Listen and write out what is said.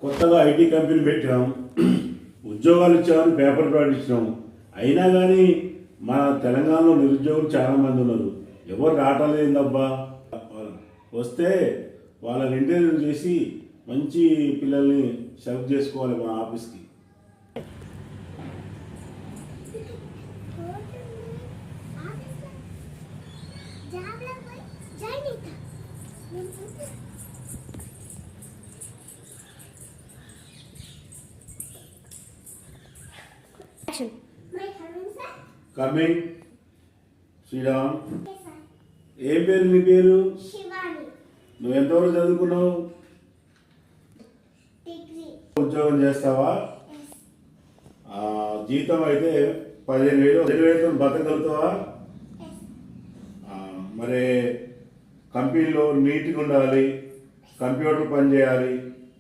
కొత్తగా IT company పెట్టాం, ఉద్యోగాలు ఇచ్చామని పేపర్ ప్రకటించినాం. అయినా కానీ మన తెలంగాణలో నిరుద్యోగులు చాలామంది ఉన్నారు. ఎవరు రావట్లేదబ్బా. వస్తే వాళ్ళని ఇంటర్వ్యూ చేసి మంచి పిల్లల్ని సెలెక్ట్ చేసుకోవాలి మా ఆఫీస్కి. కమింగ్. శ్రీరామ్, ఏం పేరు నీ పేరు? నువ్వు ఎంతవరకు చదువుకున్నావు? ఉద్యోగం చేస్తావా? జీతం అయితే 15,000 బతకగలుగుతావా? మరి కంపెనీలో నీట్గా ఉండాలి, కంప్యూటర్ పని చేయాలి,